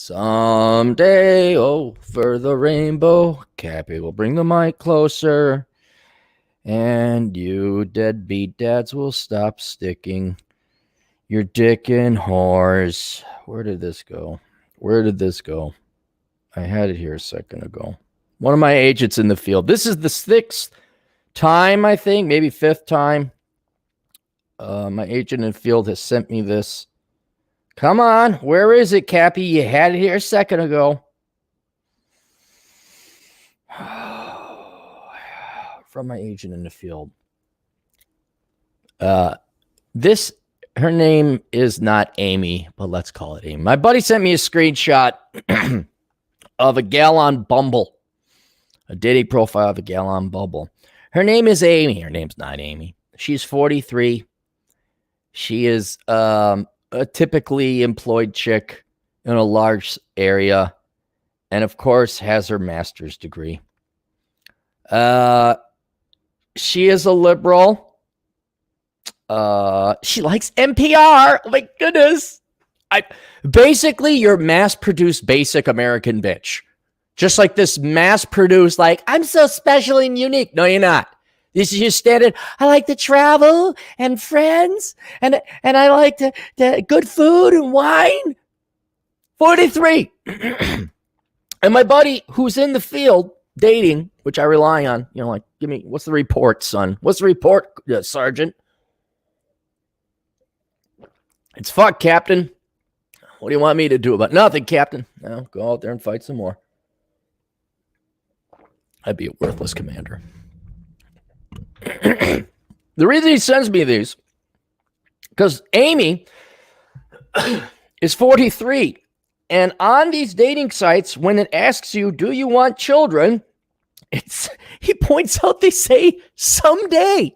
Someday over the rainbow, Cappy will bring the mic closer, and you deadbeat dads will stop sticking your dick in whores. Where did this go? I had it here a second ago. One of my agents in the field. This is the sixth time, I think, maybe fifth time. My agent in the field has sent me this. Come on, where is it, Cappy? You had it here a second ago. From my agent in the field. Her name is not Amy, but let's call it Amy. My buddy sent me a screenshot of a gal on Bumble, a dating profile of a gal on Bumble. Her name is Amy. Her name's not Amy. She's 43. She is a typically employed chick in a large area, and of course has her master's degree. She is a liberal. She likes NPR. Oh my goodness. Basically, you're mass-produced basic American bitch. Just like this mass-produced, like, I'm so special and unique. No, you're not. This is your standard. I like to travel and friends, and I like the good food and wine. 43. And my buddy who's in the field dating, which I rely on, like, give me, what's the report, son? What's the report, Sergeant? It's fuck, Captain. What do you want me to do about it? Nothing, Captain. No, go out there and fight some more. I'd be a worthless commander. The reason he sends me these, because Amy is 43, and on these dating sites, when it asks you, do you want children, he points out they say someday.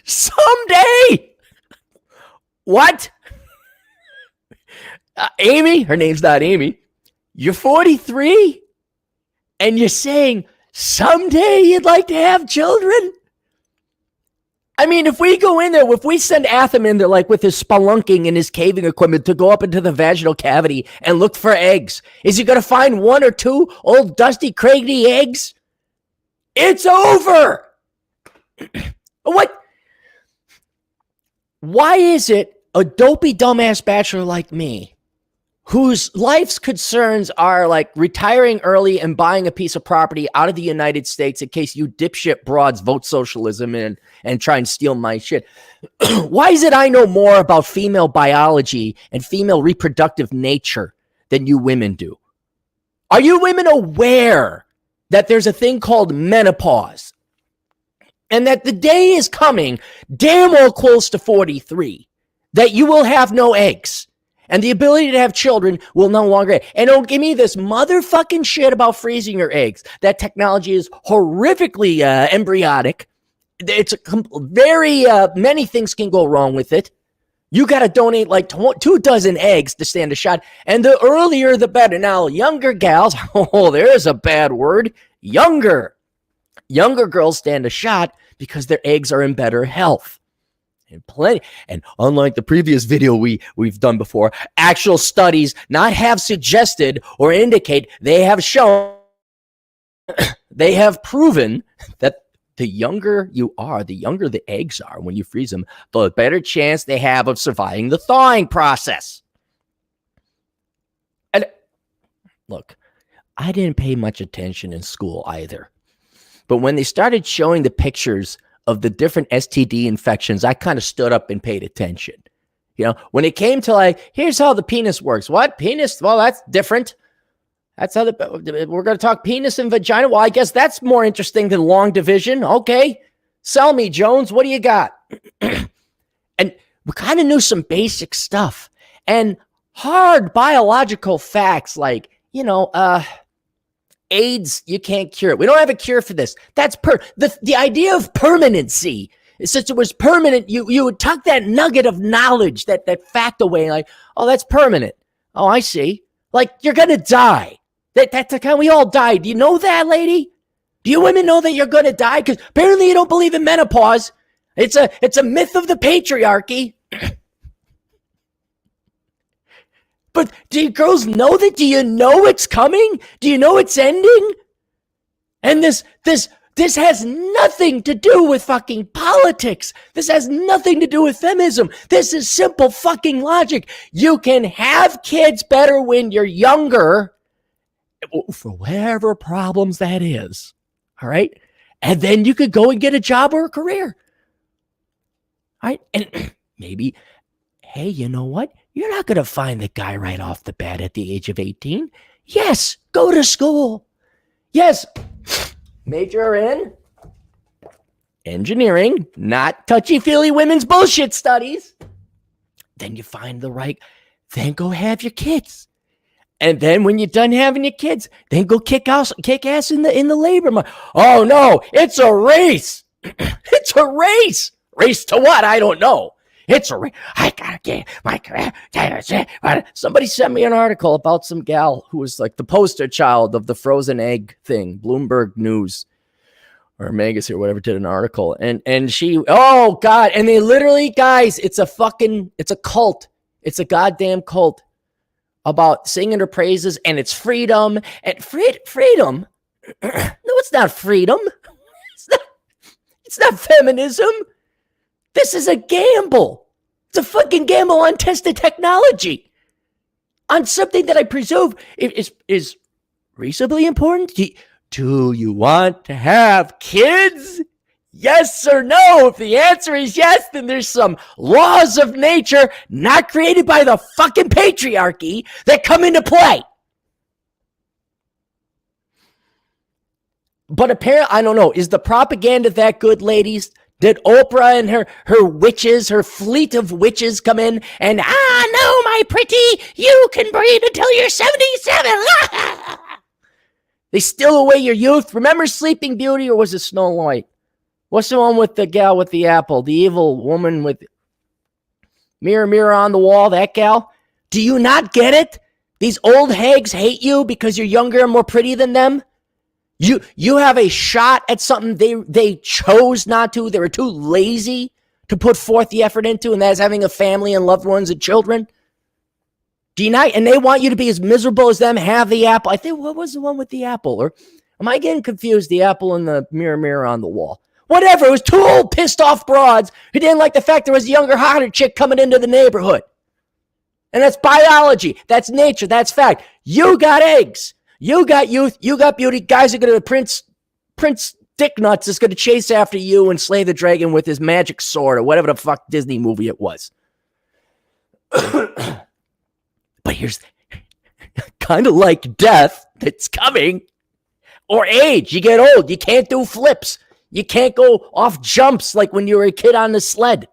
Someday. What? Amy, her name's not Amy. You're 43, and you're saying someday you'd like to have children? I mean, if we go in there, if we send Atham in there, like with his spelunking and his caving equipment to go up into the vaginal cavity and look for eggs, is he going to find one or two old dusty, craggy eggs? It's over. What? Why is it a dopey, dumbass bachelor like me, whose life's concerns are like retiring early and buying a piece of property out of the United States in case you dipshit broads vote socialism and try and steal my shit? Why is it I know more about female biology and female reproductive nature than you women do? Are you women aware that there's a thing called menopause and that the day is coming damn well close to 43 that you will have no eggs? And the ability to have children will no longer. And don't give me this motherfucking shit about freezing your eggs. That technology is horrifically embryonic. It's very many things can go wrong with it. You got to donate like 24 eggs to stand a shot. And the earlier, the better. Now, younger gals, oh, there's a bad word. Younger girls stand a shot because their eggs are in better health. And plenty, and unlike the previous video we've done before, actual studies not have suggested or indicate, they have shown, they have proven that the younger you are, the younger the eggs are when you freeze them, the better chance they have of surviving the thawing process. And look, I didn't pay much attention in school either, but when they started showing the pictures of the different STD infections, I kind of stood up and paid attention. When it came to like, here's how the penis works. What? Penis? Well, that's different. That's how we're going to talk penis and vagina. Well, I guess that's more interesting than long division. Okay. Sell me, Jones. What do you got? And we kind of knew some basic stuff and hard biological facts like, AIDS, you can't cure it. We don't have a cure for this. That's the idea of permanency. Since it was permanent, you would tuck that nugget of knowledge, that fact away, like, oh, that's permanent. Oh, I see. Like, you're gonna die. That's the kind we all die. Do you know that, lady? Do you women know that you're gonna die? Because apparently you don't believe in menopause. It's a myth of the patriarchy. But do you girls know that? Do you know it's coming? Do you know it's ending? And this has nothing to do with fucking politics. This has nothing to do with feminism. This is simple fucking logic. You can have kids better when you're younger, for whatever problems that is. All right? And then you could go and get a job or a career. All right? And maybe, hey, you know what? You're not going to find the guy right off the bat at the age of 18. Yes, go to school. Yes, major in engineering, not touchy-feely women's bullshit studies. Then you find the right, then go have your kids. And then when you're done having your kids, then go kick ass in the labor market. Oh no, it's a race. It's a race. Race to what? I don't know. It's a race. I gotta get my career. Somebody sent me an article about some gal who was like the poster child of the frozen egg thing. Bloomberg News or Magazine or whatever did an article. And she, oh God. And they literally, guys, it's a cult. It's a goddamn cult about singing her praises, and it's freedom and freedom. No, it's not freedom. It's not feminism. This is a gamble. It's a fucking gamble on tested technology, on something that I presume is reasonably important. Do you want to have kids? Yes or no? If the answer is yes, then there's some laws of nature not created by the fucking patriarchy that come into play. But apparently, I don't know, is the propaganda that good, ladies? Did Oprah and her witches, her fleet of witches come in and, no, my pretty, you can breed until you're 77. They steal away your youth. Remember Sleeping Beauty, or was it Snow White? What's the one with the gal with the apple? The evil woman with mirror, mirror on the wall, that gal? Do you not get it? These old hags hate you because you're younger and more pretty than them? You have a shot at something they chose not to. They were too lazy to put forth the effort into, and that's having a family and loved ones and children. Do you not? And they want you to be as miserable as them, have the apple. I think, what was the one with the apple? Or am I getting confused? The apple and the mirror, mirror on the wall. Whatever. It was two old pissed off broads who didn't like the fact there was a younger, hotter chick coming into the neighborhood. And that's biology. That's nature. That's fact. You got eggs. You got youth, you got beauty. Guys are going to, Prince Dick Nuts is going to chase after you and slay the dragon with his magic sword or whatever the fuck Disney movie it was. But here's kind of like death that's coming, or age. You get old. You can't do flips. You can't go off jumps like when you were a kid on the sled.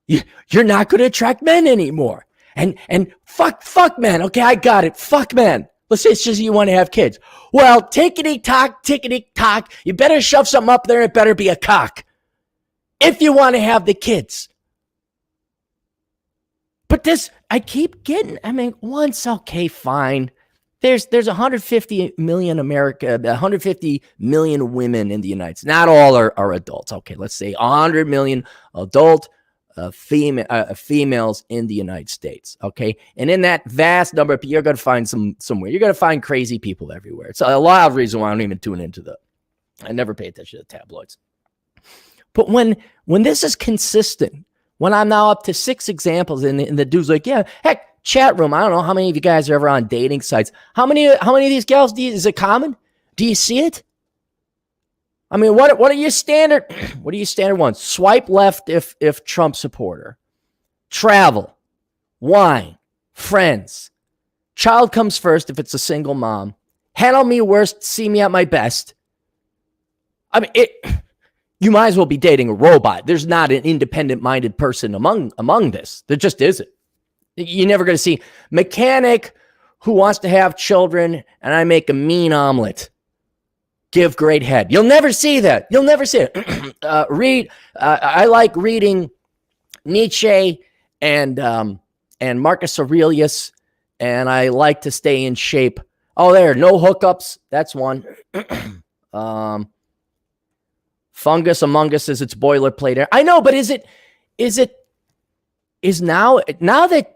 You're not going to attract men anymore. And fuck men. Okay, I got it. Fuck men. Let's say it's just you want to have kids. Well, tickety-tock. You better shove something up there and it better be a cock. If you want to have the kids. But this, I keep getting, once, okay, fine. There's 150 million 150 million women in the United States. Not all are adults. Okay, let's say 100 million adult females in the United States. Okay, and in that vast number, you're going to find somewhere. You're going to find crazy people everywhere. It's a lot of reason why I don't even tune into I never pay attention to tabloids. But when this is consistent, when I'm now up to 6 examples, and the dude's like, yeah, heck, chat room. I don't know how many of you guys are ever on dating sites. How many of these gals is it common? Do you see it? I mean, what are your standard? What are your standard ones? Swipe left if Trump supporter. Travel, wine, friends. Child comes first if it's a single mom. Handle me worst, see me at my best. I mean, you might as well be dating a robot. There's not an independent-minded person among this. There just isn't. You're never going to see mechanic who wants to have children, and I make a mean omelet. Give great head. You'll never see that. You'll never see it. I like reading Nietzsche and Marcus Aurelius, and I like to stay in shape. Oh, there, no hookups. That's one. Fungus Among Us is its boilerplate. I know, but is now that,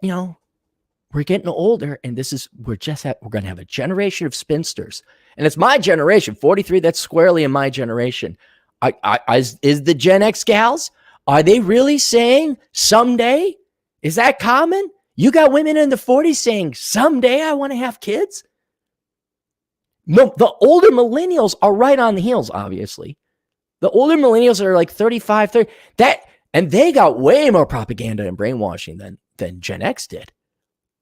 we're getting older, and we're going to have a generation of spinsters. And it's my generation, 43, that's squarely in my generation. Is the Gen X gals, are they really saying someday? Is that common? You got women in the 40s saying, someday I want to have kids? No, the older millennials are right on the heels, obviously. The older millennials are like 35, 30. And they got way more propaganda and brainwashing than Gen X did.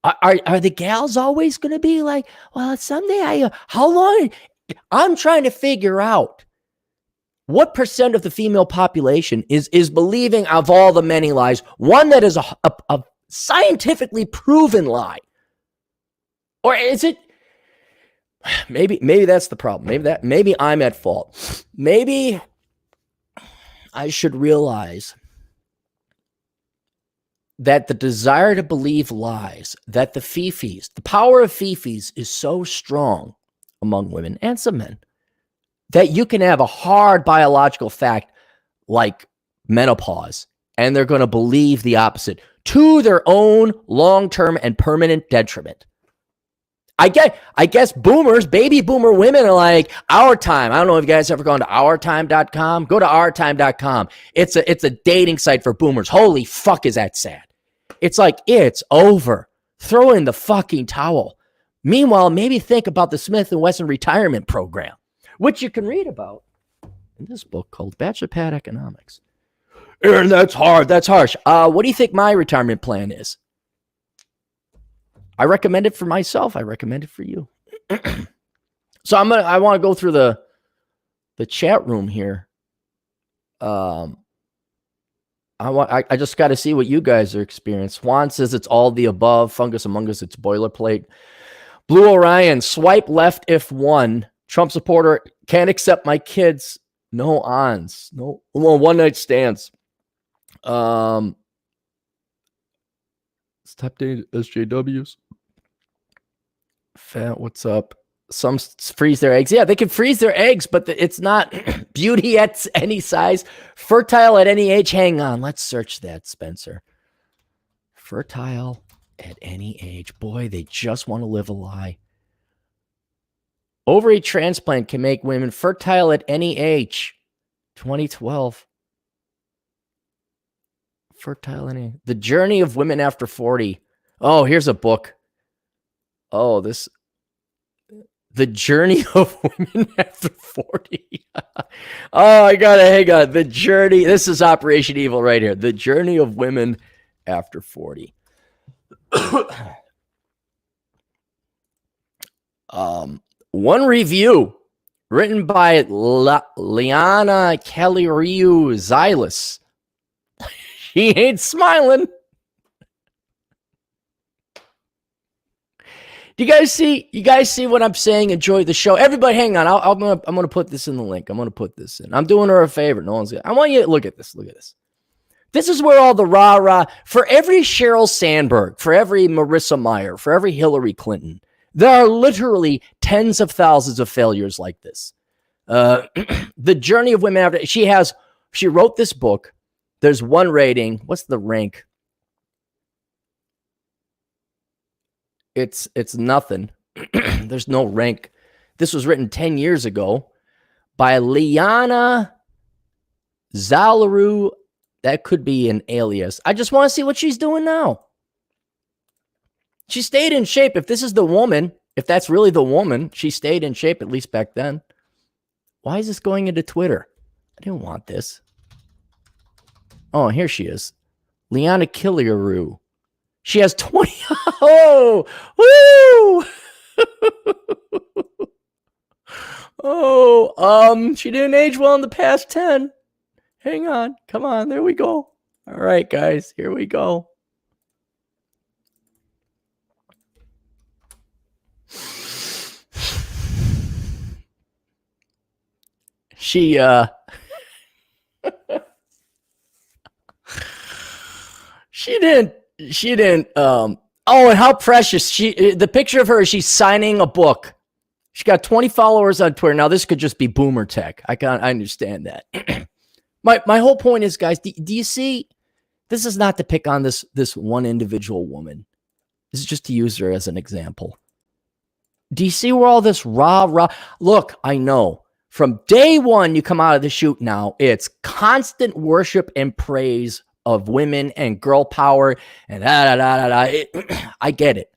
Are the gals always going to be like, well, someday how long? I'm trying to figure out what percent of the female population is believing of all the many lies, one that is a scientifically proven lie. Or is it, maybe that's the problem. Maybe I'm at fault. Maybe I should realize that the desire to believe lies, that the power of fifis is so strong among women and some men that you can have a hard biological fact like menopause, and they're going to believe the opposite to their own long-term and permanent detriment. I guess baby boomer women are like, Our Time. I don't know if you guys ever gone to ourtime.com. Go to ourtime.com. It's a dating site for boomers. Holy fuck, is that sad. It's like, it's over. Throw in the fucking towel. Meanwhile, maybe think about the Smith & Wesson retirement program, which you can read about in this book called Bachelor Pad Economics. Aaron, that's hard. That's harsh. What do you think my retirement plan is? I recommend it for myself. I recommend it for you. So I want to go through the chat room here. I just got to see what you guys are experiencing. Juan says it's all the above. Fungus Among Us, it's boilerplate. Blue Orion, swipe left if one. Trump supporter, can't accept my kids. No ons. No, well, one night stands. Stop dating SJWs. Fat, what's up? Some freeze their eggs. Yeah, they can freeze their eggs, but it's not beauty at any size. Fertile at any age. Hang on. Let's search that, Spencer. Fertile at any age. Boy, they just want to live a lie. Ovary transplant can make women fertile at any age. 2012. Fertile any. The Journey of Women After 40. Oh, here's a book. Oh, The Journey of Women After 40. Oh, I got it. Hang on. The Journey. This is Operation Evil right here. The Journey of Women After 40. One review written by Liana Kelly-Ryu Xylus. She ain't smiling. You guys see what I'm saying? Enjoy the show. Everybody, hang on. I'm gonna put this in the link. I'm gonna put this in. I'm doing her a favor. No one's. I want you to look at this. Look at this. This is where all the rah-rah, for every Sheryl Sandberg, for every Marissa Mayer, for every Hillary Clinton, there are literally tens of thousands of failures like this. The Journey of Women After. She wrote this book. There's one rating. What's the rank? It's nothing. There's no rank. This was written 10 years ago by Liana Zalaru. That could be an alias. I just want to see what she's doing now. She stayed in shape. If this is the woman, if that's really the woman, she stayed in shape, at least back then. Why is this going into Twitter? I didn't want this. Oh, here she is. Liana Killiaroo. She has 20. Oh, woo! Oh, she didn't age well in the past 10. Hang on. Come on. There we go. All right, guys. Here we go. She didn't oh, and how precious. The picture of her, she's signing a book. She got 20 followers on Twitter. Now this could just be boomer tech. I understand that. My whole point is, guys, do you see, this is not to pick on this one individual woman. This is just to use her as an example. Do you see where all this rah? Look, I know. From day one, you come out of the shoot now, it's constant worship and praise of women and girl power and I get it.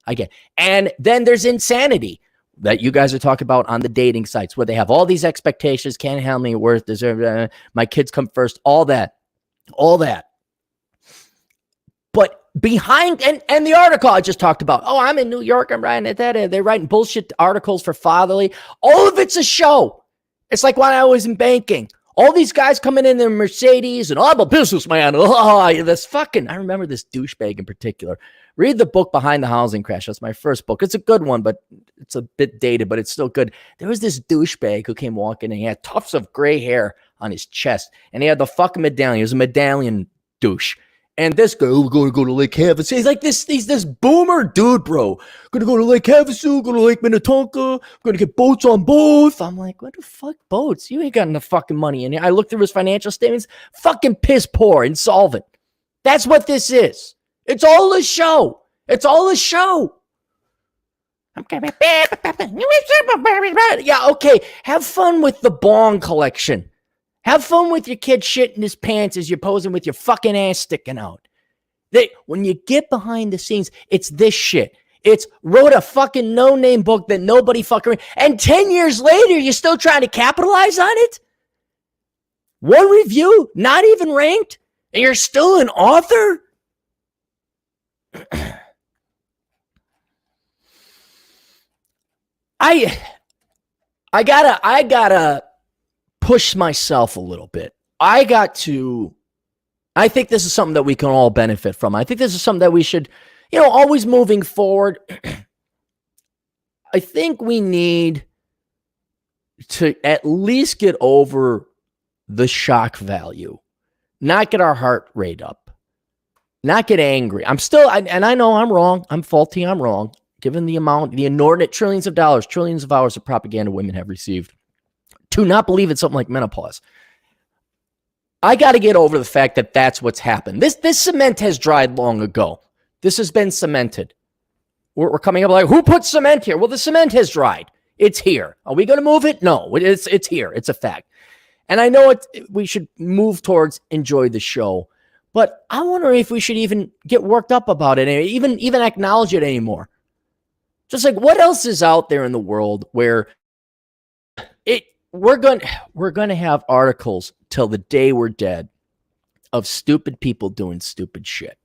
And then there's insanity that you guys are talking about on the dating sites where they have all these expectations, can't handle me, worth, deserve, my kids come first, all that. But behind, and the article I just talked about, oh, I'm in New York, I'm writing that, they're writing bullshit articles for Fatherly. All of it's a show. It's like when I was in banking. All these guys coming in their Mercedes and I'm a businessman. Oh, this fucking, I remember this douchebag in particular. Read the book Behind the Housing Crash. That's my first book. It's a good one, but it's a bit dated, but it's still good. There was this douchebag who came walking and he had tufts of gray hair on his chest and he had the fucking medallion. He was a medallion douche. And this guy, oh, we're going to go to Lake Havasu. He's like he's this boomer dude, bro. Going to go to Lake Havasu, go to Lake Minnetonka, going to get boats on both. I'm like, what the fuck boats? You ain't got enough fucking money in here. I looked through his financial statements, fucking piss poor, insolvent. That's what this is. It's all a show. It's all a show. Yeah, okay. Have fun with the bong collection. Have fun with your kid shitting his pants as you're posing with your fucking ass sticking out. When you get behind the scenes, it's this shit. It's wrote a fucking no-name book that nobody fucking read. And 10 years later, you're still trying to capitalize on it? One review, not even ranked, and you're still an author? I gotta push myself a little bit. I think this is something that we can all benefit from. I think this is something that we should, always moving forward. I think we need to at least get over the shock value, not get our heart rate up, not get angry. And I know I'm wrong. I'm faulty. I'm wrong. Given the inordinate trillions of dollars, trillions of hours of propaganda women have received, to not believe in something like menopause. I got to get over the fact that that's what's happened. This cement has dried long ago. This has been cemented. We're coming up like, who put cement here? Well, the cement has dried. It's here. Are we going to move it? No, it's here. It's a fact. And I know we should move towards enjoy the show, but I wonder if we should even get worked up about it and even acknowledge it anymore. Just like what else is out there in the world where we're going to have articles till the day we're dead of stupid people doing stupid shit.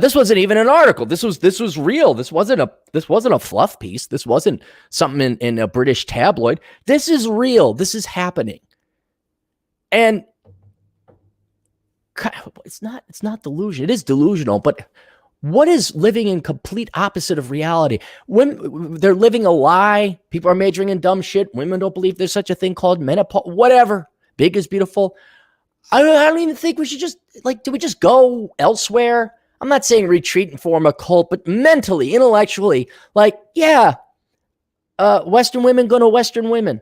This wasn't even an article. This was real. This wasn't a fluff piece. This wasn't something in a British tabloid. This is real. This is happening. And it's not delusion. It is delusional, but what is living in complete opposite of reality? When they're living a lie, people are majoring in dumb shit. Women don't believe there's such a thing called menopause. Whatever. Big is beautiful. I don't even think we should do we just go elsewhere? I'm not saying retreat and form a cult, but mentally, intellectually, Western women go to Western women.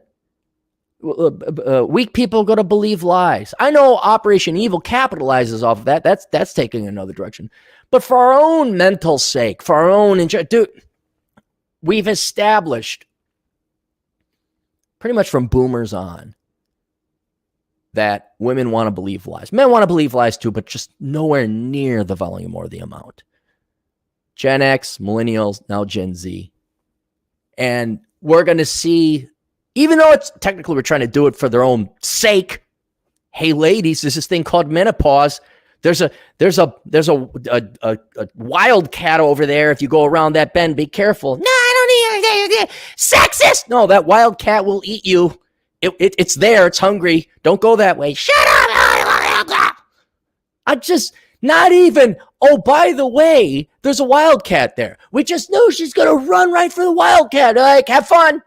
Weak people go to believe lies. I know Operation Evil capitalizes off of that. That's taking another direction. But for our own mental sake, for our own dude, we've established pretty much from boomers on that women want to believe lies. Men want to believe lies too, but just nowhere near the volume or the amount. Gen X, millennials, now Gen Z. And we're going to see, even though it's technically we're trying to do it for their own sake. Hey, ladies, there's this thing called menopause. There's a wild cat over there. If you go around that bend, be careful. No, I don't need sexist. No, that wild cat will eat you. It's there. It's hungry. Don't go that way. Shut up. I just not even. Oh, by the way, there's a wildcat there. We just knew she's gonna run right for the wildcat. Like, have fun.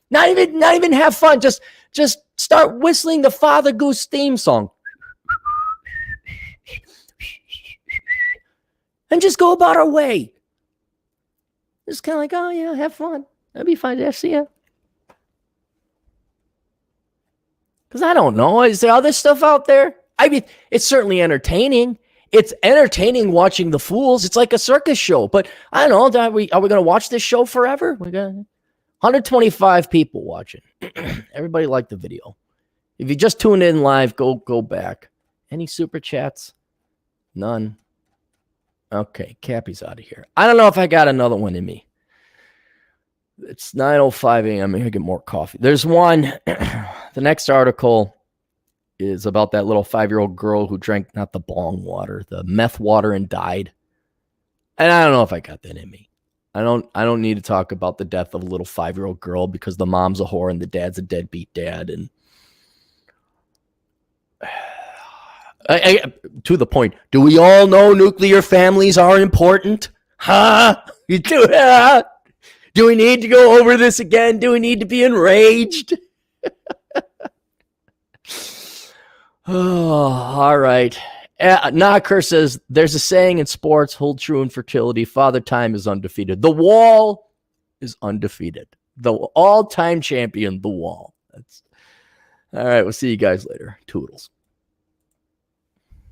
Not even have fun. Just start whistling the Father Goose theme song. And just go about our way. Just kind of like, oh yeah, have fun. That'd be fun to see you. Because I don't know. Is there other stuff out there? I mean, it's certainly entertaining. It's entertaining watching the fools. It's like a circus show. But I don't know. Are we going to watch this show forever? We got 125 people watching. Everybody liked the video. If you just tuned in live, go back. Any super chats? None. Okay, Cappy's out of here. I don't know if I got another one in me. It's 9:05 a.m. I'm going to get more coffee. There's one. The next article is about that little 5-year-old girl who drank not the bong water, the meth water, and died. And I don't know if I got that in me. I don't need to talk about the death of a little 5-year-old girl because the mom's a whore and the dad's a deadbeat dad. And to the point, do we all know nuclear families are important? Huh? You do that? Do we need to go over this again? Do we need to be enraged? Oh, all right. Knocker says, there's a saying in sports, hold true in fertility. Father Time is undefeated. The Wall is undefeated. The all-time champion, The Wall. That's all right. We'll see you guys later. Toodles.